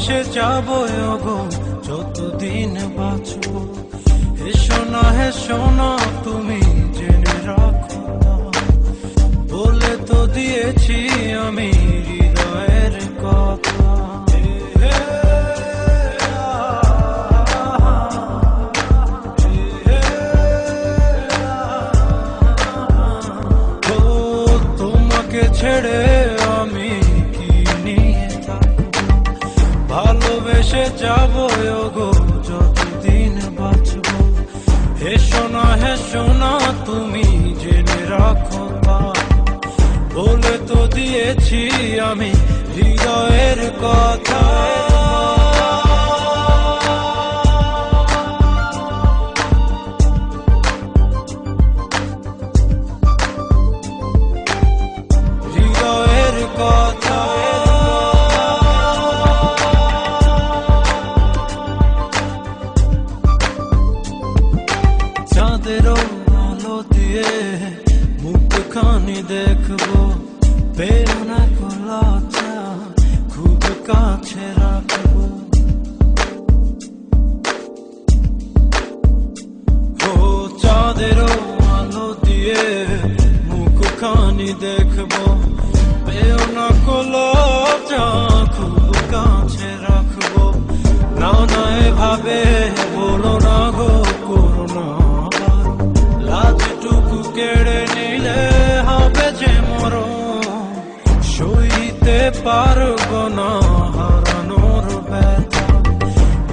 ভালোবেসে যাবো গো যতদিন বাঁচবো। হেসো না তুমি জেনে রাখো না, বলে তো দিয়েছি আমি হৃদয়ের কথা। ও তোমাকে ছেড়ে আমি কি নিয়ে থাকবো, ভালোবেসে যাবো গো যতদিন বাঁচবো। হেসো না তুমি জেনে রাখো না, বলে তো দিয়েছি আমি হৃদয়ের কথা। হৃদয়ের কথা চাঁদেরও আলো দিয়ে মুখখানি দেখবো, বেরোনা খোলাচা খুব কাছে রাখবো। ও চাঁদেরও আলো দিয়ে মুখখানি দেখবো, বেরোনা খোলাচা খুব কাছে রাখবো। না এভাবে বলো না গো করোনা, লাজটুকু কেড়ে নিলে হবে যে মরণ। সইতে পারবো না হারানোর ব্যথা,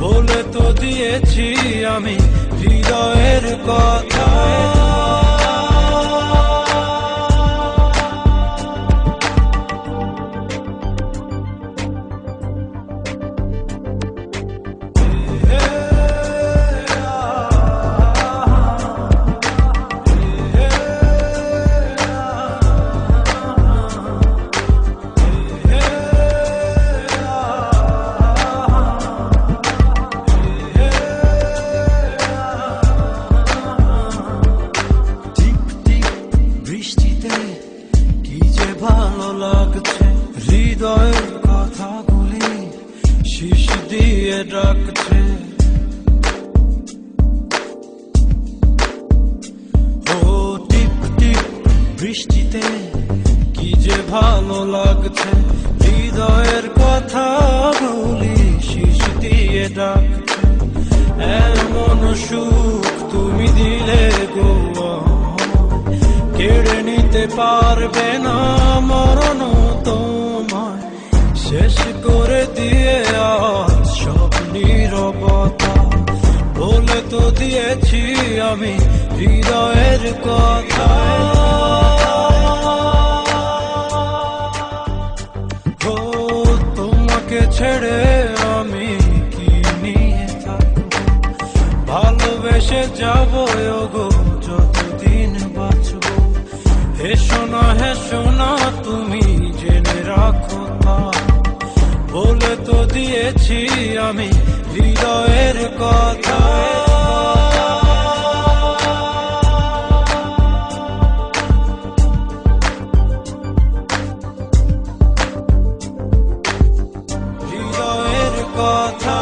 বলে তো দিয়েছি আমি হৃদয়ের কথা। কি যে ভালো লাগছে, হৃদয়ের কথাগুলি শিশ দিয়ে ডাকছে। ও টিপ টিপ বৃষ্টিতে কি যে ভালো লাগছে, হৃদয়ের কথাগুলি শিশ দিয়ে ডাকছে। এমন সুখ তুমি দিলে গো কেড়ে নিতে পারবে না মরণ তোমায়, শেষ করে দিয়ে আজ সব নীরবতা। বলে তো দিয়েছি আমি হৃদয়ের কথা। ও তোমাকে ছেড়ে আমি কি নিয়ে থাকবো, ভালোবেসে যাবো গো যতদিন বাঁচবো। হেসো না তুমি জেনে রাখো না, বলে তো দিয়েছি আমি হৃদয়ের কথা। হৃদয়ের কথা।